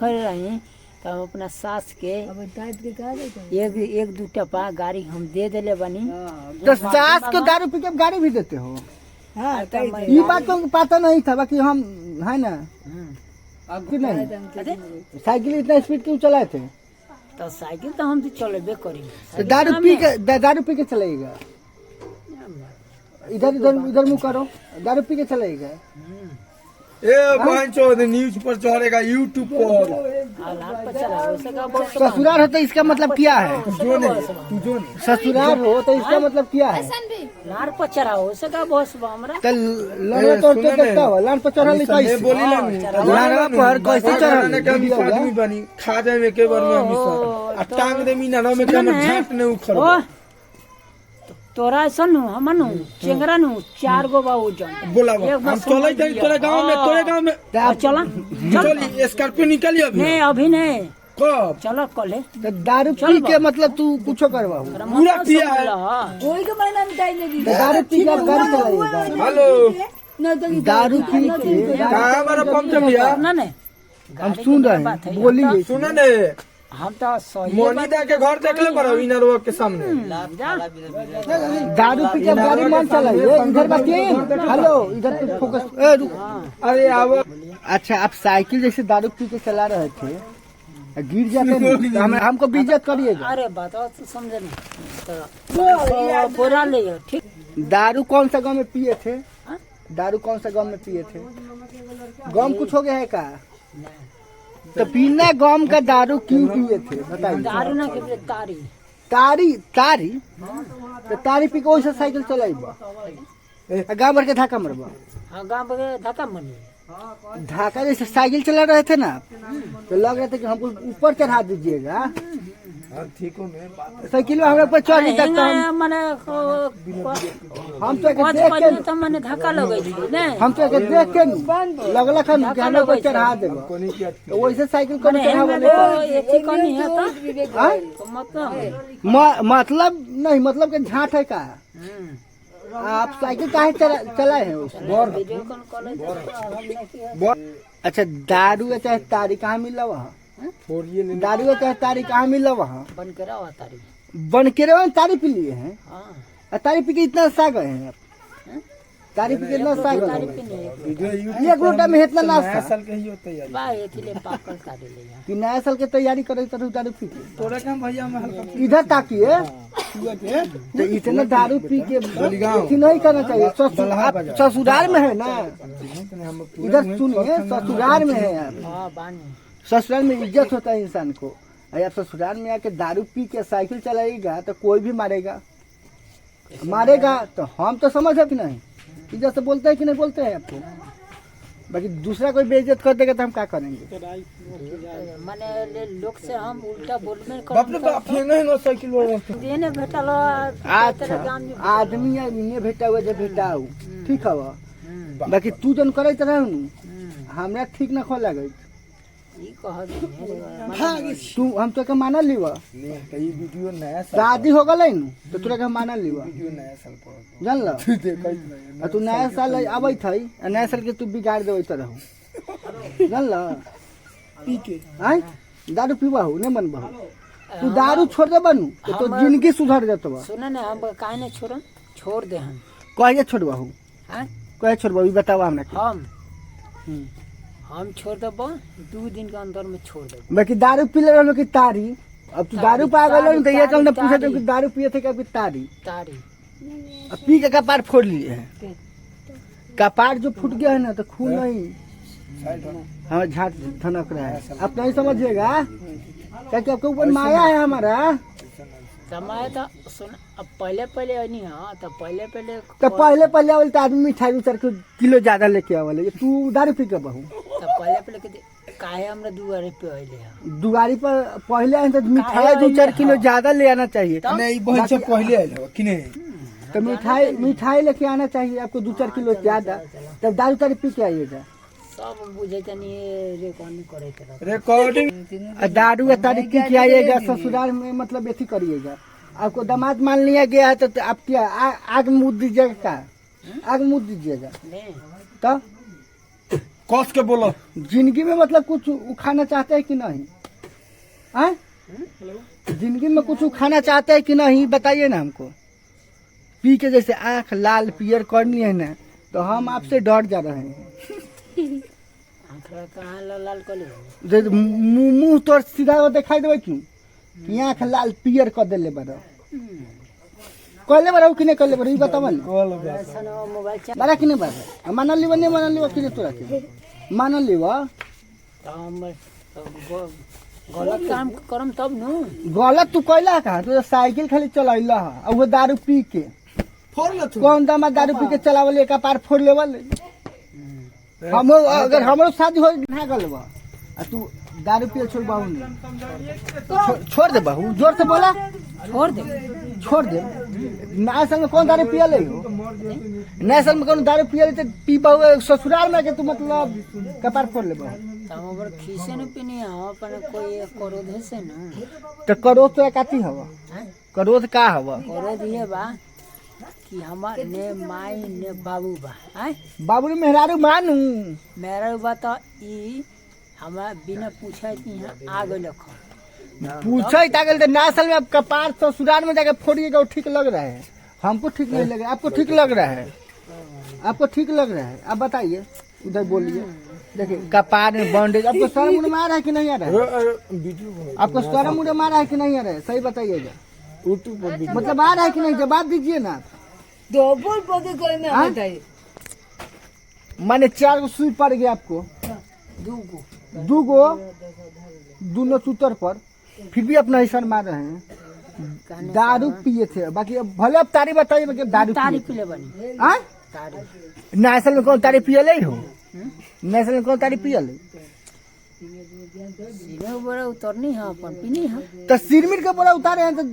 खड़े रही तो हम अपना सास के एक दू टपा गाड़ी हम दे देले बनी। तो सास को दारू पी के गाड़ी भी देते हो? ये बात तो पता नहीं था बाकी हम है ना कि नहीं साइकिल इतना स्पीड क्यों चलाए थे? तो साइकिल तो हम तो चलेबे करी। तो दारू पी के चलाएगा? इधर इधर इधर मुँह करो। दारू पी के चलाएगा? न्यूज पर चढ़ेगा यूट्यूब पर। ससुराल हो तो इसका मतलब क्या है? ससुराल हो तो इसका मतलब क्या है? लार पर चढ़ा हो सका बस हमरा तो लड़वा तो देखता हो लार पर चढ़ा ले कैसे बोली लड़वा पर कैसे चढ़ा आदमी बनी खा जाए में के बार में मिसा टांग दे मीना में के हमर झाट ने उखड़। तोरा सन हमनु चेंगरा नु 4 गो बाबू जन बोला हम चले जाई तोरे गांव में चला चल स्कॉर्पियो निकली अभी नहीं अभी नहीं कब चलो कल तो दारू पी के मतलब तू कुछ करवाओ पूरा पिया है। कोई के महीना में टाइम नहीं दी दारू पी के गाड़ी चलाएगा? हेलो दारू पी के कहां हमारा पंप पिया ना ने हम सुन रहे हैं बोलिए। सुन ने हम तो सही मोनिदा के घर देख ले बड़ा विनरवा के सामने दारू पी के गाड़ी मन चलाइए। इधर बाकी हेलो इधर पे फोकस अरे आओ। अच्छा आप साइकिल जैसे दारू पी के चला रहे थे गिर जाते तो हमको भी इज्जत करिएगा। अरे बात तो समझे ना पूरा ले ठीक। दारू कौन सा गांव में पिए थे? दारू कौन सा गांव में पिए थे? गम कुछ हो गया है का? तो बिना गम का दारू क्यों पिए थे बताइए? दारू ना के तारी तारी तारी तो तारी पी के वैसे साइकिल चलाइबा गाँव भर के धक्का मरबा? हाँ गाँव के धक्का मनी ढाका जैसे साइकिल चला रहे थे ना तो लग रहा था कि हमको ऊपर चढ़ा दीजिएगा। ठीक हो मैं साइकिल में हमारे ऊपर चढ़ नहीं सकता मैंने हम तो देख के तो मैंने धक्का लगे ने हम तो देख के लगला खन कि हमें ऊपर चढ़ा देगा तो वैसे साइकिल को चढ़ावा मतलब नहीं मतलब के झाट है का? आप साइकिल काहे चलाए हैं? अच्छा दारू या चाहे तारी कहाँ मिला वहाँ? दारू या चाहे तारी कहाँ मिला वहाँ? बनकेरा तारी पी लिए हैं? तारी पी के इतना सा गए हैं आप? तारी पी के इतना सा गए एक लोटा में इतना नाश्ता कि नया साल के तैयारी करे तो दारू पी के तोरा काम भैया में हल्का इधर ताकिए तो इतना दारू पी के नहीं करना चाहिए। ससुराल में है ना इधर सुनिए ससुराल में है आप ससुराल में इज्जत होता है इंसान को। अगर आप ससुराल में आके दारू पी के साइकिल चलाएगा तो कोई भी मारेगा तो हम तो समझ है कि नहीं इज्जत से बोलते हैं कि नहीं बोलते हैं आपको? बाकी दूसरा कोई बेइज्जत कर देगा तो हम क्या करेंगे? माने लोग से हम उल्टा बोलने बाप रे बाप फेंगे साइकिल देने भेटल। अच्छा आदमी ने भेटा हुआ जब भेटाऊ ठीक है बाकी तू जन करे रह हमरा ठीक न खो लगे तू हम तो के मानल लीवा वीडियो नया शादी हो गल तो तोरा के मानल लीवा नया साल जानल तू नया साल अबे थे नया साल के तू बिगाड़ देवे तरह जानल पी के आय दारू पीबाहू नहीं बनबाहू तू दारू छोड़ दे बनू तो जिंदगी सुधर जतवा। सुना ना हम काहे नहीं छोड़ दे हम कहिए छोड़बाहू कहे छोड़बाहू बतावा हमरा हम छोड़ देबो 2 दिन के अंदर में छोड़ देबो। बाकी दारू पी ले रहलो कि तारी? अब तू दारू पा गलो तो ये चलने पूछे तो कि दारू पिए थे कि तारी? अब पी के कपार फोड़ लिए हैं। कपार जो फूट गया है ना तो खून नहीं हाँ झाट धनक रहा है। आप नहीं समझिएगा क्योंकि आपके ऊपर माया है हमारा समय तो सुन अब पहले नहीं हाँ तो पहले आवल तो आदमी मिठाई 2-4 किलो ज्यादा लेके आवल तू दारू पी के बहू तो पहले काहे हमरा दुआरे पे आइले दुआरी पर पहले आए तो मिठाई 2-4 किलो ज्यादा ले आना चाहिए। नहीं बहन से पहले आइल हो कि नहीं तो मिठाई लेके आना चाहिए आपको 2-4 किलो ज्यादा तब दारू तारी पी के आइएगा। सब बुझे रिकॉर्डिंग दारू या तारी पी के आइएगा ससुराल में मतलब ऐसी करिएगा। आपको दामाद मान लिया गया है तो आप क्या आग मुँह दीजिएगा? आग मुँह दीजिएगा तो कस के बोलो। जिंदगी में मतलब कुछ उखाना चाहते हैं कि नहीं? हाँ? जिंदगी में कुछ उखाना चाहते हैं कि नहीं बताइए ना हमको। पी के जैसे आंख लाल पियर करनी है ना तो हम आपसे डर जा रहे हैं। कहाँ लाल कर मुंह तोर सीधा दिखाई देवे क्यों कि आंख लाल पियर कर देले बड़ा कहले बड़ा कि नहीं कहले बड़ा ई बतावा ना मोबाइल बड़ा कि नहीं बड़ा मानल लीवा नहीं मानल लीवा कि तोरा के मानल लीवा गलत काम करम तब नु गलत तू कहला का तू साइकिल खाली चलैला और वो दारू पी के फोड़ ले तू। कौन दामा दारू पी के चलावले का पार फोड़ लेवल हम अगर हमरो शादी हो ना गल बा आ तू दारू पिए छोड़ बाहू नहीं छोड़ दे बाहू जोर से बोला छोड़ दे नया साल में कौन दारू पिया ले हो नया साल में कौन दारू पिया ले तो पी बाहू ससुराल में के तू मतलब कपार फोड़ ले बाहू हमर खीसे न पिनी हम अपन कोई क्रोध से न तो करो तो काती हवा क्रोध का हवा क्रोध ये बा कि हमार ने माई ने बाबू बा हैं बाबू ने मेहरारू मानू मेरा बा तो ई हमरा बिना पूछे कि यहाँ आ गए पूछे ताकल तो नया साल में अब कपार ससुराल में जाके फोड़िएगा वो ठीक लग रहा है हमको ठीक नहीं लग रहा है आपको ठीक लग रहा है आपको ठीक लग रहा है आप बताइए उधर बोलिए देखिए कपार में बॉन्डेज आपको शर्म मुझे मार है कि नहीं आ रहा है आपको शर्म मुझे मारा है कि नहीं आ रहा है सही बताइएगा मतलब आ रहा है कि नहीं जवाब दीजिए ना डबल पदे कोई में हाँ? बताइए मैंने 4 गो सुई पड़ गया आपको दू गो दोनों सूतर पर फिर भी अपना हिस्सा मार रहे हैं दारू पिए थे बाकी अब भले अब तारी बताइए बाकी दारू तारी पिए पीले बनी हाँ? तारी नया साल में कौन तारी पिए ले हो नया साल में कौन तारी पिए ले सीने बड़ा उतरनी है अपन पीनी है तो सिरमिर के बोला उतारे हैं तो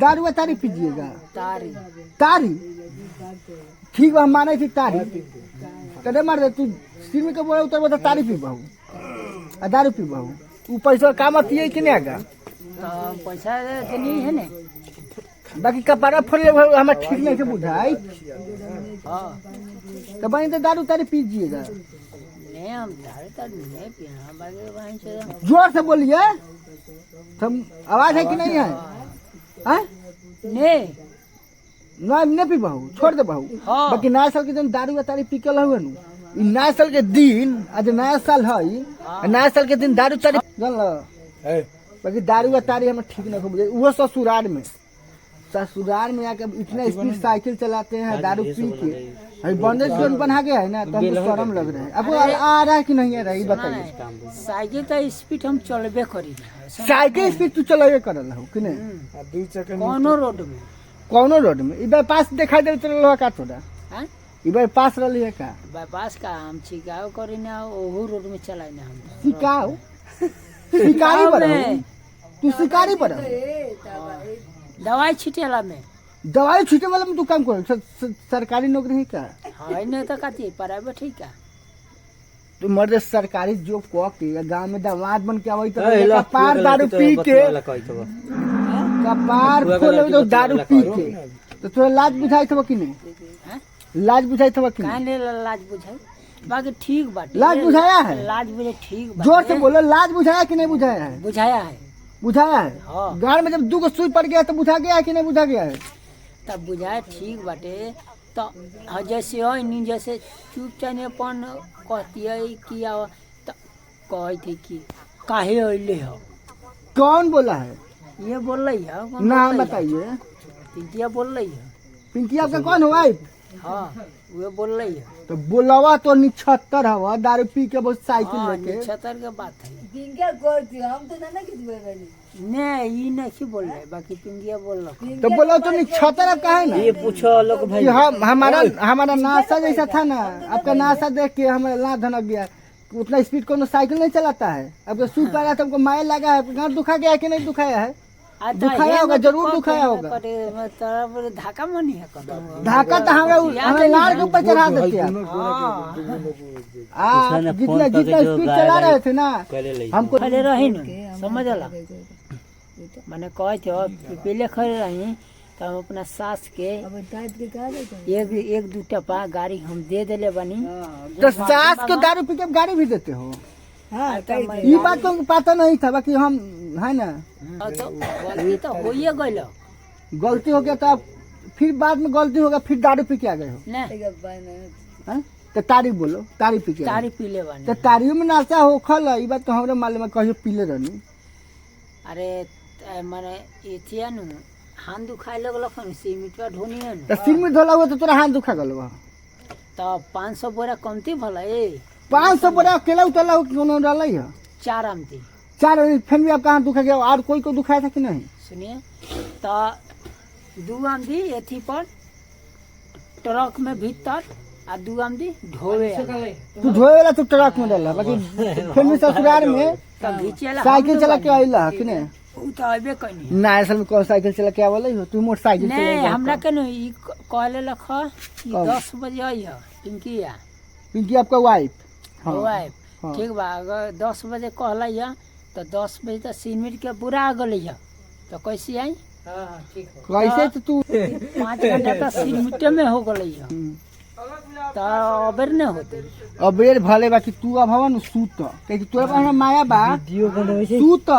दारू या तारी पीजिएगा तारी तारी ठीक बा हम माने थी तारी कदे मार दे तू सिरमिर के बोला उतर बता तारी पी बहू आ दारू पी बहू ऊ पैसा काम पिए कि नहीं आगा तो पैसा तो नहीं है ने बाकी कपारा फोड़ ले हमें ठीक नहीं से बुझाई हाँ तो बनी तो दारू तारी पीजिएगा नहीं हम तारी नहीं पीना बाकी वहीं से जोर से बोलिए तुम आवाज है कि नहीं है हैं? नहीं ना नहीं पी बहू छोड़ दे बहू हाँ। बाकी नया साल के दिन दारू या तारी पी के हुए नु ई नया साल के दिन आज नया साल है नया साल के दिन दारू तारी जान लो बाकी दारू या तारी हमें ठीक नहीं बुझे वो ससुराल में आके इतना स्पीड साइकिल चलाते हैं दारू पी के अभी बंदेज जोन बना गया है ना तो हमको शर्म लग रहा है आपको आ रहा है कि नहीं आ रहा है ये बताइए साइकिल तो स्पीड हम चलबे करी साइकिल स्पीड तू चलावे करल हो कि नहीं कोनो रोड में कौनो रोड में इधर पास दिखाई दे चल का तोरा हैं इधर पास रही है का बाईपास का हम छिकाव करी ना ओहू रोड में चलाई ना हम सिकाओ शिकारी पर तू शिकारी पर दवाई छिटेला में दवाई छीटे वाला में तू काम कर सरकारी नौकरी है का है नहीं तो कथी प्राइवेट है का तू मर्द सरकारी जॉब कह के गांव में दामाद बन के आवई तो कपार दारू पी के कपार खोले तो दारू पी के तो तोरा लाज बुझाई थवा कि नहीं हैं लाज बुझाई थवा कि काहे नहीं ले लाज बुझाई बाकी ठीक बाटे लाज बुझाया है लाज बुझे ठीक बाटे जोर से बोलो लाज बुझाया कि नहीं बुझाया है बुझाया है बुझाया है हाँ गाड़ में जब 2 गो सुई पड़ गया तो बुझा गया है कि नहीं बुझा गया है तब बुझाए ठीक बाटे तो जैसे हो नहीं जैसे चुपचाप अपन कहती है किया तो कही थी कि काहे अइले हो कौन बोला है ये बोल रही है कौन नाम बोल रही है? बताइए पिंकिया बोल रही है पिंकी आपका कौन हुआ है? हाँ वो बोल रही है तो बोलावा तो निछत्तर हवा दारू पी के बहुत साइकिल हाँ लेके 76 के बात है किनका करती हम तो ना किस बनी नहीं ये नहीं बोल रहे बाकी पिंकिया बोल रहा तो बोला तो निछत्तर अब कहा है ना ये पूछो लोग भाई कि हम हमारा नासा जैसा था ना आपका नासा देख के हमारा लात धनक गया उतना स्पीड कोनो साइकिल नहीं चलाता है अब सूट पड़ा तो हमको माया लगा है गाँव दुखा गया है कि नहीं दुखाया है दुखाया होगा जरूर दुखाया होगा धाका मनी है कदम धाका तो हमें लाड़ के ऊपर चढ़ा देते हैं जितना जितना स्पीड चला रहे थे ना हमको खड़े रही न समझ ला मैंने कहे थे पहले खड़े रही तो हम अपना सास के अब टाइट के कहा देते एक दू टपा गाड़ी हम दे देले बनी। तो सास को दारू पी के गाड़ी भी देते हो? हाँ तो मैं ये बात तो पता नहीं था, बाकी हम है ना तो गलती तो होइए गइल गलती हो गया तो आप फिर बाद में गलती होगा फिर दारू पी के आ गए हो ना, हैं? तो तारी बोलो, तारी पी के आ गए। तारी पीले बनी। तो तारियों में नाश्ता हो खल ये बात तो हमरे मालूम है, कहियो पीले रहनी। अरे माने एथिया नु हाथ दुखाए लगल खन सीमिटवा ढोनी है तो सिर में धोला हुआ तो तोरा हाथ दुखा गल बा। तो 500 बोरा कमती भला ए 500 बोरा अकेला उतरला हो कोनो डाला है 4 आमती। 4 फिर भी आप कहाँ दुखा गया और कोई को दुखाया था कि नहीं? सुनिए तो 2 आमदी एथी पर ट्रक में भीतर आ 2 आमदी ढोवे तू धोए वाला तो ट्रक में डाला, बाकी फिर भी ससुराल में तो घीचेला साइकिल चला के आइला कि नहीं? उ तो अबे कनी ना असल में कौन साइकिल चला के आवल हो? तू मोटरसाइकिल नहीं चला हमरा के न ई कहले लख कि कब? 10 बजे आइह पिंकिया पिंकी आपका वाइफ? वाइफ हाँ। ठीक बा। अगर 10 बजे कहला या तो 10 बजे तक सीमेंट के पूरा आ गल है तो कैसे आई? कैसे तो तू 5 घंटा तक सीमेंट में हो गल है तो अबेर न होते। अबेर भले बाकी तू अब हवा न सूत, क्योंकि तोरा पास माया बा सूत।